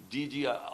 DG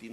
3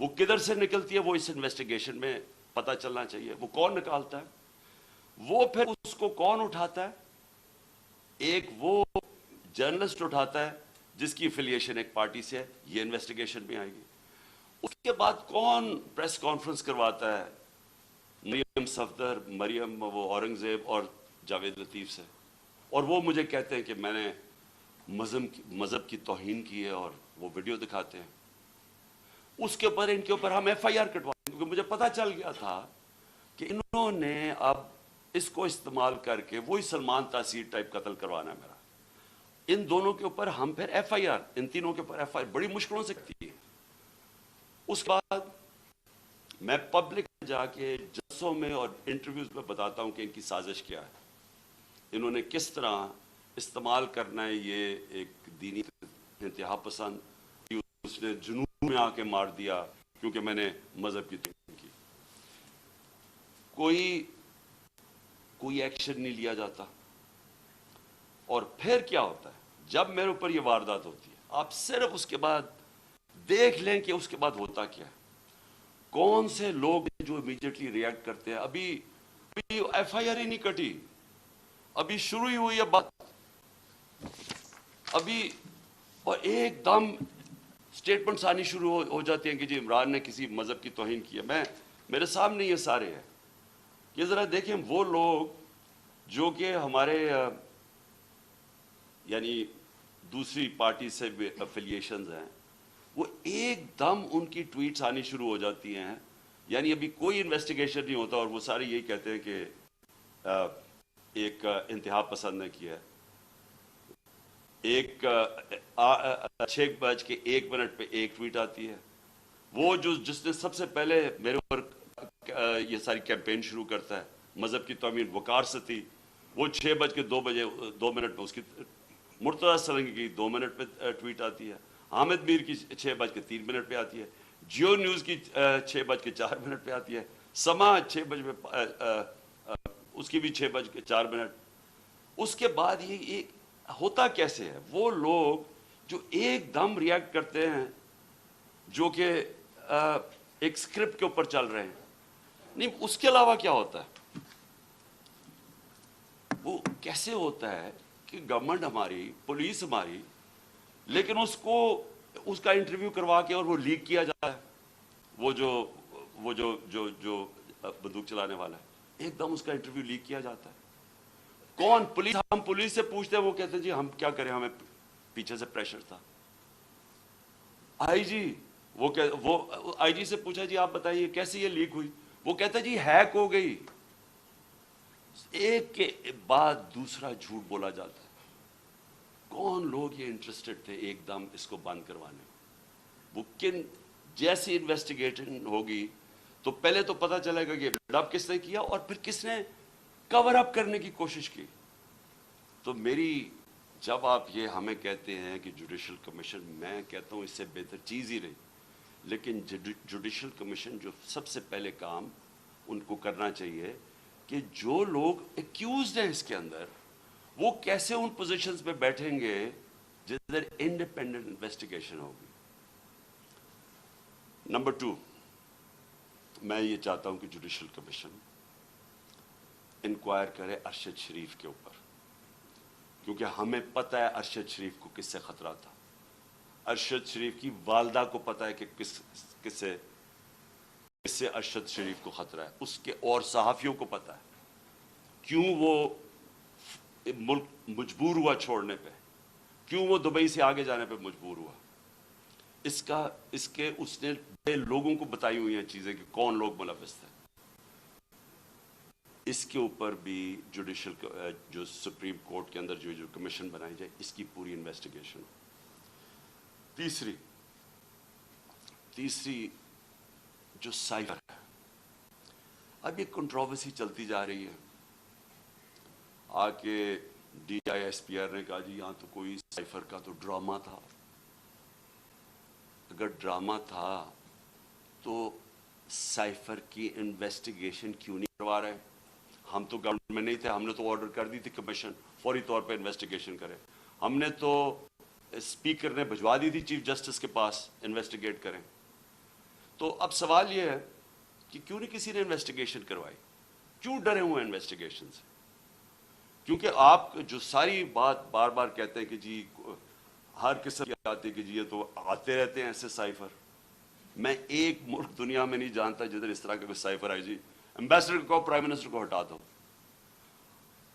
وہ کدھر سے نکلتی ہے وہ اس انویسٹیگیشن میں پتہ چلنا چاہیے. وہ کون نکالتا ہے, وہ پھر اس کو کون اٹھاتا ہے؟ ایک وہ جرنلسٹ اٹھاتا ہے جس کی افیلیشن ایک پارٹی سے ہے, یہ انویسٹیگیشن میں آئے گی. اس کے بعد کون پریس کانفرنس کرواتا ہے؟ مریم صفدر, مریم وہ اورنگزیب اور جاوید لطیف سے, اور وہ مجھے کہتے ہیں کہ میں نے مذہب کی توہین کی ہے اور وہ ویڈیو دکھاتے ہیں. اس کے اوپر ان کے اوپر ہم ایف آئی آر کٹوائیں, کیونکہ مجھے پتا چل گیا تھا کہ انہوں نے اب اس کو استعمال کر کے وہی سلمان تاثیر ٹائپ قتل کروانا ہے میرا. ان دونوں کے اوپر ہم پھر ایف آئی آر, ان تینوں کے اوپر ایف آئی آر بڑی مشکلوں سے کرتی ہے. اس کے بعد میں پبلک میں جا کے جلسوں میں اور انٹرویوز میں بتاتا ہوں کہ ان کی سازش کیا ہے, انہوں نے کس طرح استعمال کرنا ہے یہ ایک دینی انتہا پسند, اس نے جنون میں آ کے مار دیا کیونکہ میں نے مذہب کی توہین کی. کوئی ایکشن نہیں لیا جاتا. اور پھر کیا ہوتا ہے جب میرے اوپر یہ واردات ہوتی ہے, آپ صرف اس کے بعد دیکھ لیں کہ اس کے بعد ہوتا کیا ہے. کون سے لوگ جو امیڈیٹلی ریئیکٹ کرتے ہیں. ابھی ایف آئی آر ہی نہیں کٹی, ابھی شروع ہی ہوئی ہے بات ابھی, اور ایک دم سٹیٹمنٹس آنی شروع ہو جاتی ہیں کہ جی عمران نے کسی مذہب کی توہین کی ہے. میرے سامنے یہ سارے ہیں. یہ ذرا دیکھیں وہ لوگ جو کہ ہمارے یعنی دوسری پارٹی سے افیلیشنز ہیں, وہ ایک دم ان کی ٹویٹس آنی شروع ہو جاتی ہیں. یعنی ابھی کوئی انویسٹیگیشن نہیں ہوتا اور وہ سارے یہی کہتے ہیں کہ ایک انتہا پسند نے کیا ہے. ایک 6:01 پہ ایک ٹویٹ آتی ہے, وہ جس نے سب سے پہلے میرے اوپر یہ ساری کیمپین شروع کرتا ہے مذہب کی توہین, وقار ستی, وہ 6:02 پہ اس کی مرتضیٰ سرنگی کی 2 منٹ پہ ٹویٹ آتی ہے, حامد میر کی 6:03 پہ آتی ہے, جیو نیوز کی 6:04 پہ آتی ہے, سما 6 بجے اس کی بھی 6:04. اس کے بعد یہ ہوتا کیسے ہے؟ وہ لوگ جو ایک دم ریئیکٹ کرتے ہیں جو کہ ایک سکرپٹ کے اوپر چل رہے ہیں. نہیں, اس کے علاوہ کیا ہوتا ہے؟ وہ کیسے ہوتا ہے کہ گورنمنٹ ہماری, پولیس ہماری, لیکن اس کا انٹرویو کروا کے اور وہ لیک کیا جاتا ہے, وہ جو بندوق چلانے والا ہے, ایک دم اس کا انٹرویو لیک کیا جاتا ہے. کون؟ پولیس. ہم پولیس سے پوچھتے ہیں, وہ کہتے ہیں جی ہم کیا کریں, ہمیں پیچھے سے پریشر تھا. آئی جی, وہ آئی جی سے پوچھا جی آپ بتائیے کیسے یہ لیک ہوئی, وہ کہتا ہے جی ہیک ہو گئی. ایک کے بعد دوسرا جھوٹ بولا جاتا ہے. کون لوگ یہ انٹرسٹڈ تھے ایک دم اس کو بند کروانے؟ وہ کن جیسی انویسٹیگیشن ہوگی تو پہلے تو پتہ چلے گا کہ ڈب کس نے کیا اور پھر کس نے کور اپ کرنے کی کوشش کی. تو جب آپ یہ ہمیں کہتے ہیں کہ جوڈیشل کمیشن, میں کہتا ہوں اس سے بہتر چیز ہی نہیں, لیکن جوڈیشل کمیشن جو سب سے پہلے کام ان کو کرنا چاہیے کہ جو لوگ ایکیوزڈ ہیں اس کے اندر, وہ کیسے ان پوزیشنز پہ بیٹھیں گے جس در انڈیپینڈنٹ انویسٹیگیشن ہوگی. نمبر 2, میں یہ چاہتا ہوں کہ جوڈیشل کمیشن انکوائر کرے ارشد شریف کے اوپر, کیونکہ ہمیں پتہ ہے ارشد شریف کو کس سے خطرہ تھا. ارشد شریف کی والدہ کو پتہ ہے کہ کس سے ارشد شریف کو خطرہ ہے, اس کے اور صحافیوں کو پتہ ہے. کیوں وہ ملک مجبور ہوا چھوڑنے پہ, کیوں وہ دبئی سے آگے جانے پہ مجبور ہوا, اس نے لوگوں کو بتائی ہوئی ہیں چیزیں کہ کون لوگ ملوث تھے. اس کے اوپر بھی جوڈیشل جو سپریم کورٹ کے اندر جو کمیشن بنائی جائے, اس کی پوری انویسٹیگیشن. تیسری جو سائفر ہے, اب یہ کنٹروورسی چلتی جا رہی ہے. آ کے D I S P R نے کہا جی یہاں تو کوئی سائفر کا تو ڈرامہ تھا. اگر ڈرامہ تھا تو سائفر کی انویسٹیگیشن کیوں نہیں کروا رہے؟ ہم تو گورنمنٹ میں نہیں تھے, ہم نے تو آرڈر کر دی تھی کمیشن فوری طور پہ انویسٹیگیشن کرے. ہم نے تو اسپیکر نے بھجوا دی تھی چیف جسٹس کے پاس انویسٹیگیٹ کریں. تو اب سوال یہ ہے کہ کیوں نہیں کسی نے انویسٹیگیشن کروائی؟ کیوں ڈرے ہوئے انویسٹیگیشن سے؟ کیونکہ آپ جو ساری بات بار بار کہتے ہیں کہ جی ہر قسم کی آتی ہے کہ جی یہ تو آتے رہتے ہیں ایسے سائفر. میں ایک ملک دنیا میں نہیں جانتا جدھر اس طرح کا کوئی سائفر آئی جی امبیسڈر کو پرائم منسٹر کو ہٹا دو.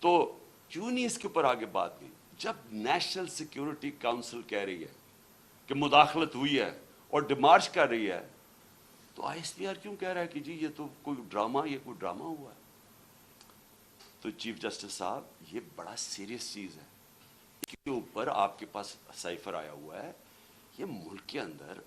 تو کیوں نہیں اس کے اوپر آگے بات کی؟ جب نیشنل سیکیورٹی کاؤنسل کہہ رہی ہے کہ مداخلت ہوئی ہے اور ڈیمارش کر رہی ہے, تو آئی ایس پی آر کیوں کہہ رہا ہے کہ جی یہ تو کوئی ڈرامہ ہوا ہے؟ تو چیف جسٹس صاحب یہ بڑا سیریس چیز ہے. اس کے اوپر آپ کے پاس سائفر آیا ہوا ہے, یہ ملک کے اندر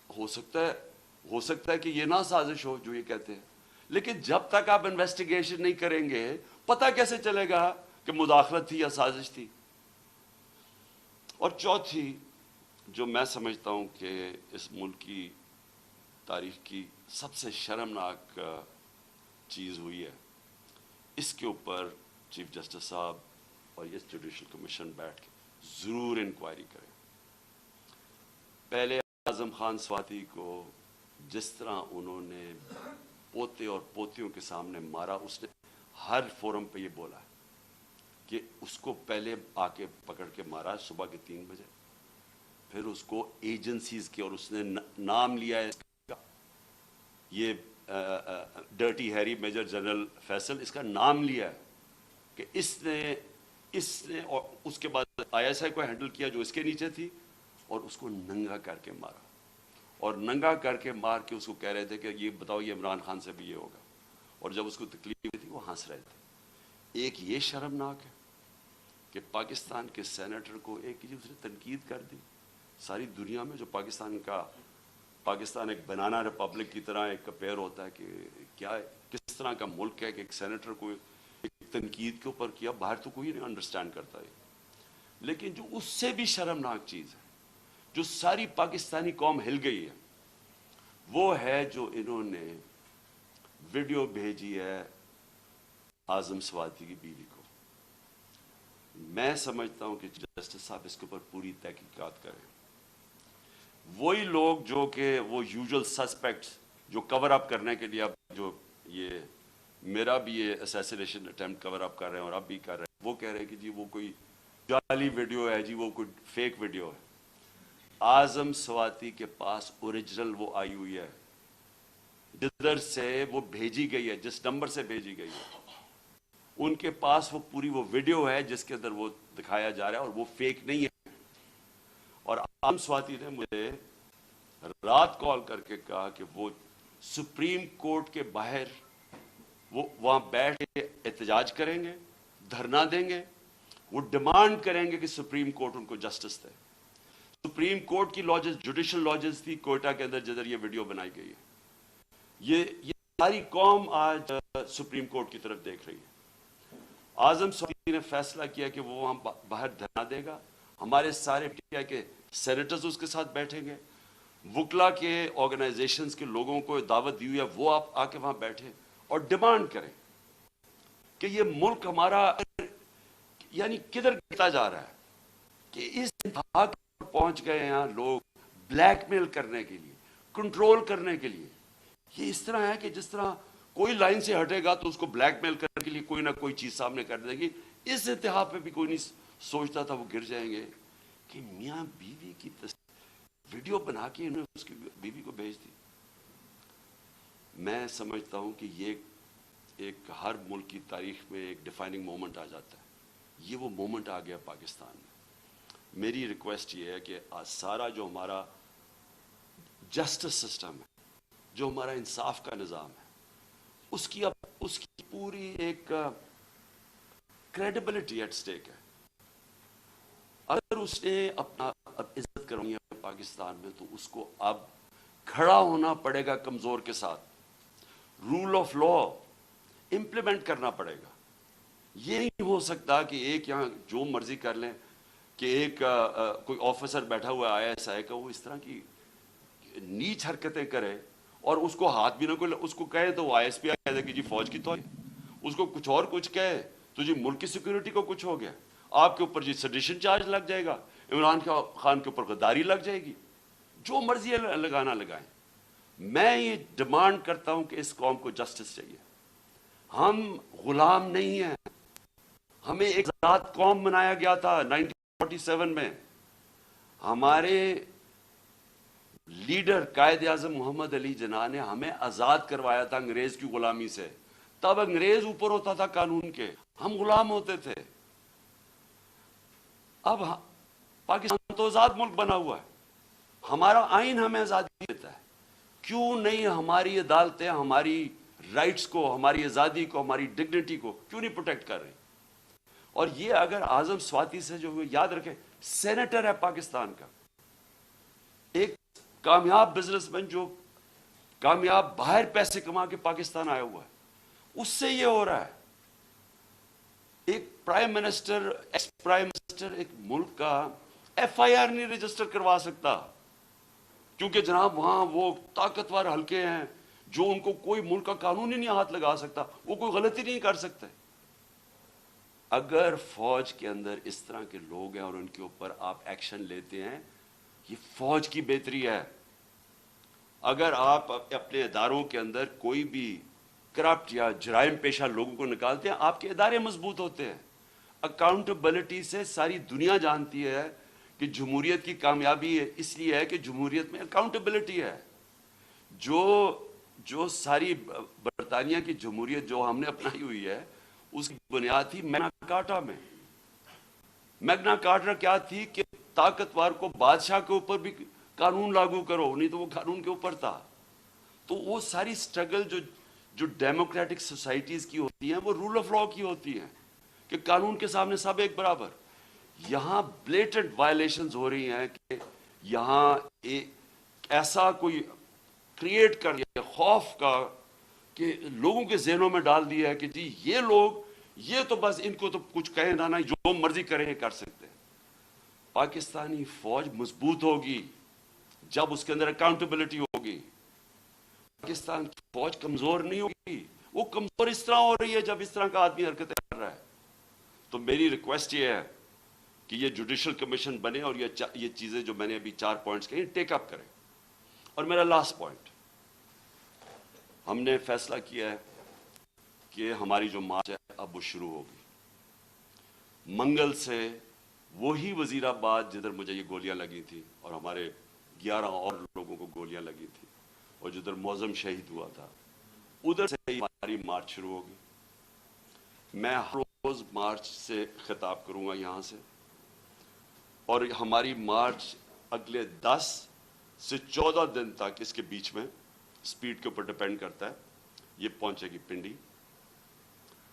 ہو سکتا ہے کہ یہ نہ سازش ہو جو یہ کہتے ہیں, لیکن جب تک آپ انویسٹیگیشن نہیں کریں گے پتہ کیسے چلے گا کہ مداخلت تھی یا سازش تھی؟ اور چوتھی جو میں سمجھتا ہوں کہ اس ملک کی تاریخ کی سب سے شرمناک چیز ہوئی ہے, اس کے اوپر چیف جسٹس صاحب اور یہ جوڈیشل کمیشن بیٹھ کے ضرور انکوائری کریں. پہلے اعظم خان سواتی کو جس طرح انہوں نے پوتے اور پوتیوں کے سامنے مارا, اس نے ہر فورم پہ یہ بولا ہے کہ اس کو پہلے آ کے پکڑ کے مارا صبح کے 3 بجے, پھر اس کو ایجنسیز کے, اور اس نے نام لیا ہے یہ dirty Harry major general Faisal, اس کا نام لیا ہے کہ اس نے اور اس کے بعد آئی ایس آئی کو ہینڈل کیا جو اس کے نیچے تھی, اور اس کو ننگا کر کے مارا, اور ننگا کر کے مار کے اس کو کہہ رہے تھے کہ یہ بتاؤ یہ عمران خان سے بھی یہ ہوگا, اور جب اس کو تکلیف ہوئی تھی وہ ہنس رہے تھے. ایک یہ شرمناک ہے کہ پاکستان کے سینیٹر کو ایک اس نے تنقید کر دی. ساری دنیا میں جو پاکستان ایک بنانا ریپبلک کی طرح ایک کمپیئر ہوتا ہے کہ کیا کس طرح کا ملک ہے کہ ایک سینیٹر کو ایک تنقید کے اوپر کیا, باہر تو کوئی نہیں انڈرسٹینڈ کرتا ہے. لیکن جو اس سے بھی شرمناک چیز ہے, جو ساری پاکستانی قوم ہل گئی ہے, وہ ہے جو انہوں نے ویڈیو بھیجی ہے اعظم سواتی کی بیوی کو. میں سمجھتا ہوں کہ جسٹس صاحب اس کے اوپر پوری تحقیقات کریں. وہی لوگ جو کہ وہ یوزول سسپیکٹس جو کور اپ کرنے کے لیے اب جو یہ میرا بھی یہ اسیسینیشن اٹیمپٹ کور اپ کر رہے ہیں اور اب بھی کر رہے ہیں, وہ کہہ رہے ہیں کہ جی وہ کوئی جعلی ویڈیو ہے, جی وہ کوئی فیک ویڈیو ہے. اعظم سواتی کے پاس اوریجنل وہ آئی ہوئی ہے, جدھر سے وہ بھیجی گئی ہے, جس نمبر سے بھیجی گئی ہے, ان کے پاس وہ پوری وہ ویڈیو ہے جس کے اندر وہ دکھایا جا رہا ہے, اور وہ فیک نہیں ہے. اور اعظم سواتی نے مجھے رات کال کر کے کہا کہ وہ سپریم کورٹ کے باہر وہ وہاں بیٹھ کے احتجاج کریں گے, دھرنا دیں گے, وہ ڈیمانڈ کریں گے کہ سپریم کورٹ ان کو جسٹس دے. سپریم کورٹ کی لاجز جوڈیشل لاجز تھی کوئٹہ کے اندر جدھر یہ ویڈیو بنائی گئی ہے. یہ ساری قوم آج سپریم کورٹ کی طرف دیکھ رہی ہے. اعظم سواتی نے فیصلہ کیا کہ وہ وہاں باہر دھرنا دے گا, ہمارے سارے کیا کہ سینیٹرز اس کے ساتھ بیٹھیں گے, وکلا کے آرگنائزیشنز کے لوگوں کو دعوت دی ہوئی ہے, وہ آپ آ کے وہاں بیٹھیں اور ڈیمانڈ کریں کہ یہ ملک ہمارا یعنی کدھر گرتا جا رہا ہے, کہ اس انتہا پر پہنچ گئے ہیں لوگ بلیک میل کرنے کے لیے, کنٹرول کرنے کے لیے. یہ اس طرح ہے کہ جس طرح کوئی لائن سے ہٹے گا تو اس کو بلیک میل کرنے کے لیے کوئی نہ کوئی چیز سامنے کر دے گی. اس انتہا پہ بھی کوئی نہیں سوچتا تھا وہ گر جائیں گے کہ میاں بیوی کی ویڈیو بنا کے انہوں نے اس کی بیوی کو بھیج دی. میں سمجھتا ہوں کہ یہ ایک ہر ملک کی تاریخ میں ایک ڈیفائننگ مومنٹ آ جاتا ہے. یہ وہ مومنٹ آ گیا پاکستان میں. میری ریکویسٹ یہ ہے کہ سارا جو ہمارا جسٹس سسٹم ہے, جو ہمارا انصاف کا نظام ہے, اس کی پوری ایک کریڈیبلٹی ایٹ سٹیک ہے. اگر اس نے اپنا عزت کرنی ہے پاکستان میں تو اس کو اب کھڑا ہونا پڑے گا کمزور کے ساتھ, رول آف لا امپلیمنٹ کرنا پڑے گا. یہ نہیں ہو سکتا کہ ایک یہاں جو مرضی کر لیں, کہ ایک کوئی آفیسر بیٹھا ہوا ہے آئی ایس آئی کا, وہ اس طرح کی نیچ حرکتیں کرے اور اس کو ہاتھ بھی نہ کوئی اس کو کہے تو وہ آئی ایس پی آئی کہہ دے کہ جی فوج کی توہین, اس کو کچھ اور کچھ کہے تو جی ملک کی سیکورٹی کو کچھ ہو گیا, آپ کے اوپر جی سیڈیشن چارج لگ جائے گا, عمران خان کے اوپر غداری لگ جائے گی, جو مرضی لگانا لگائیں. میں یہ ڈیمانڈ کرتا ہوں کہ اس قوم کو جسٹس چاہیے. ہم غلام نہیں ہیں. ہمیں ایک آزاد قوم بنایا گیا تھا 1947 میں. ہمارے لیڈر قائد اعظم محمد علی جناح نے ہمیں آزاد کروایا تھا انگریز کی غلامی سے. تب انگریز اوپر ہوتا تھا قانون کے, ہم غلام ہوتے تھے. اب پاکستان تو آزاد ملک بنا ہوا ہے, ہمارا آئین ہمیں آزادی دیتا ہے. کیوں نہیں ہماری عدالتیں ہماری رائٹس کو, ہماری آزادی کو, ہماری ڈگنیٹی کو کیوں نہیں پروٹیکٹ کر رہی؟ اور یہ اگر اعظم سواتی سے جو یاد رکھیں, سینیٹر ہے پاکستان کا, ایک کامیاب بزنس مین جو کامیاب باہر پیسے کما کے پاکستان آیا ہوا ہے, اس سے یہ ہو رہا ہے. ایک prime minister, ex prime minister ایک ملک کا ایف آئی آر نہیں رجسٹر کروا سکتا, کیونکہ جناب وہاں وہ طاقتور حلقے ہیں جو ان کو کوئی ملک کا قانون ہی نہیں ہاتھ لگا سکتا, وہ کوئی غلطی نہیں کر سکتے. اگر فوج کے اندر اس طرح کے لوگ ہیں اور ان کے اوپر آپ ایکشن لیتے ہیں, یہ فوج کی بہتری ہے. اگر آپ اپنے اداروں کے اندر کوئی بھی کرپٹ یا جرائم پیشہ لوگوں کو نکالتے ہیں, آپ کے ادارے مضبوط ہوتے ہیں. اکاؤنٹیبلٹی سے ساری دنیا جانتی ہے کہ جمہوریت کی کامیابی اس لیے ہے کہ جمہوریت میں اکاؤنٹیبلٹی ہے. جو ساری برطانیہ کی جمہوریت جو ہم نے اپنائی ہوئی ہے, اس کی بنیاد تھی میگنا کارٹا میں. میگنا کارٹا کیا تھی کہ طاقتور کو بادشاہ کے اوپر بھی قانون لاگو کرو, نہیں تو وہ قانون کے اوپر تھا. تو وہ ساری سٹرگل جو ڈیموکریٹک سوسائٹیز کی ہوتی ہیں وہ رول آف لا کی ہوتی ہیں کہ قانون کے سامنے سب ایک برابر. یہاں بلیٹنٹ وائلیشنز ہو رہی ہیں کہ یہاں ایسا کوئی کریٹ کر دیا خوف کا کہ لوگوں کے ذہنوں میں ڈال دیا ہے کہ جی یہ لوگ, یہ تو بس ان کو تو کچھ کہیں نہ جو مرضی کریں کر سکتے ہیں. پاکستانی فوج مضبوط ہوگی جب اس کے اندر اکاؤنٹیبلٹی ہوگی. پاکستان کی فوج کمزور نہیں ہوگی, وہ کمزور اس طرح ہو رہی ہے جب اس طرح کا آدمی حرکتیں کر رہا ہے. تو میری ریکویسٹ یہ ہے کہ یہ جوڈیشل کمیشن بنے اور یہ چیزیں جو میں نے ابھی 4 پوائنٹس کہی ٹیک اپ کریں. اور میرا لاسٹ پوائنٹ, ہم نے فیصلہ کیا ہے کہ ہماری جو مارچ ہے اب وہ شروع ہوگی. منگل سے وہی وزیر آباد جدھر مجھے یہ گولیاں لگی تھیں اور ہمارے 11 اور لوگوں کو گولیاں لگی تھیں اور جدھر معظم شہید ہوا تھا, ادھر سے ہی ہماری مارچ شروع ہوگی. میں ہر روز مارچ سے خطاب کروں گا یہاں سے, اور ہماری مارچ اگلے 10 سے 14 دن تک, اس کے بیچ میں سپیڈ کے اوپر ڈیپینڈ کرتا ہے, یہ پہنچے گی پنڈی.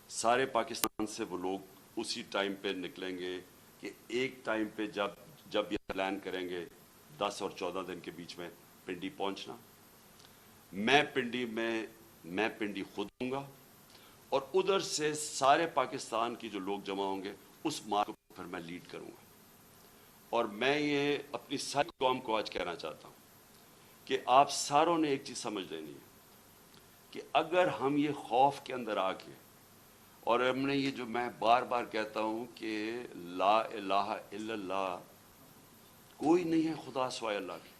سارے پاکستان سے وہ لوگ اسی ٹائم پہ نکلیں گے کہ ایک ٹائم پہ جب یہ پلان کریں گے 10 اور 14 دن کے بیچ میں پنڈی پہنچنا. میں پنڈی خود ہوں گا, اور ادھر سے سارے پاکستان کی جو لوگ جمع ہوں گے اس مارچ کو پھر میں لیڈ کروں گا. اور میں یہ اپنی ساری قوم کو آج کہنا چاہتا ہوں کہ آپ ساروں نے ایک چیز سمجھ لینی ہے کہ اگر ہم یہ خوف کے اندر آ کے, اور ہم نے یہ جو میں بار بار کہتا ہوں کہ لا الہ الا اللہ, کوئی نہیں ہے خدا سوائے اللہ کی,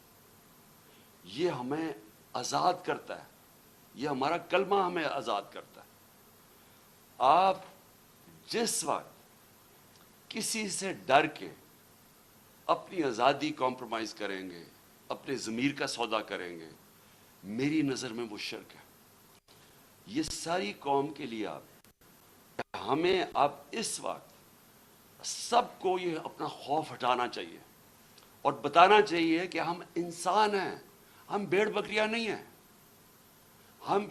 یہ ہمیں آزاد کرتا ہے, یہ ہمارا کلمہ ہمیں آزاد کرتا ہے. آپ جس وقت کسی سے ڈر کے اپنی آزادی کمپرومائز کریں گے, اپنے ضمیر کا سودا کریں گے, میری نظر میں وہ شرک ہے. یہ ساری قوم کے لیے ہمیں اب اس وقت سب کو یہ اپنا خوف ہٹانا چاہیے اور بتانا چاہیے کہ ہم انسان ہیں, ہم بھیڑ بکریاں نہیں ہیں.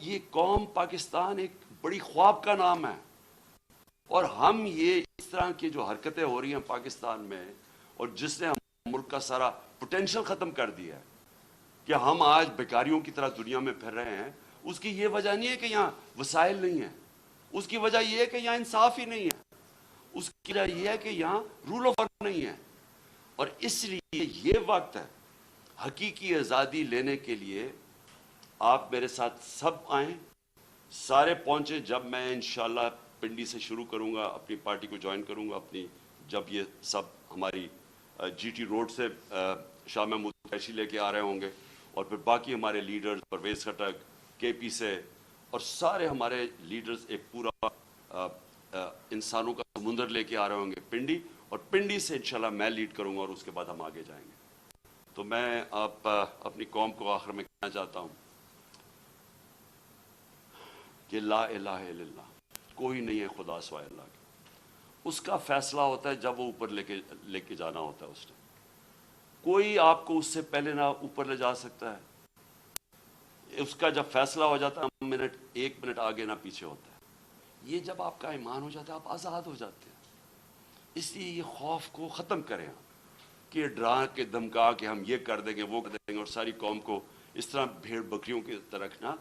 یہ قوم پاکستان ایک بڑی خواب کا نام ہے, اور ہم یہ اس طرح کی جو حرکتیں ہو رہی ہیں پاکستان میں, اور جس نے ہم ملک کا سارا پوٹینشل ختم کر دیا ہے کہ ہم آج بیکاریوں کی طرح دنیا میں پھر رہے ہیں, اس کی یہ وجہ نہیں ہے کہ یہاں وسائل نہیں ہیں, اس کی وجہ یہ ہے کہ یہاں انصاف ہی نہیں ہے, اس کی وجہ یہ ہے کہ یہاں رول آف لا نہیں ہے. اور اس لیے یہ وقت ہے حقیقی آزادی لینے کے لیے. آپ میرے ساتھ سب آئیں, سارے پہنچیں. جب میں انشاءاللہ پنڈی سے شروع کروں گا, اپنی پارٹی کو جوائن کروں گا اپنی, جب یہ سب ہماری جی ٹی روڈ سے شاہ محمود قریشی لے کے آ رہے ہوں گے, اور پھر باقی ہمارے لیڈرز پرویز خٹک کے پی سے اور سارے ہمارے لیڈرز ایک پورا انسانوں کا سمندر لے کے آ رہے ہوں گے پنڈی، اور پنڈی سے انشاءاللہ میں لیڈ کروں گا اور اس کے بعد ہم آگے جائیں گے۔ تو میں اپنی قوم کو آخر میں کہنا چاہتا ہوں کہ لا الہ الا اللہ، کوئی نہیں ہے خدا سوائے اللہ کے۔ اس کا فیصلہ ہوتا ہے جب وہ اوپر لے کے جانا ہوتا ہے اس نے، کوئی آپ کو اس سے پہلے نہ اوپر لے جا سکتا ہے۔ اس کا جب فیصلہ ہو جاتا ہے ایک منٹ آگے نہ پیچھے ہوتا ہے۔ یہ جب آپ کا ایمان ہو جاتا ہے آپ آزاد ہو جاتے ہیں۔ اس لیے یہ خوف کو ختم کریں کہ ڈرا کے دھمکا کہ ہم یہ کر دیں گے وہ کر دیں گے اور ساری قوم کو اس طرح بھیڑ بکریوں کی طرح رکھنا،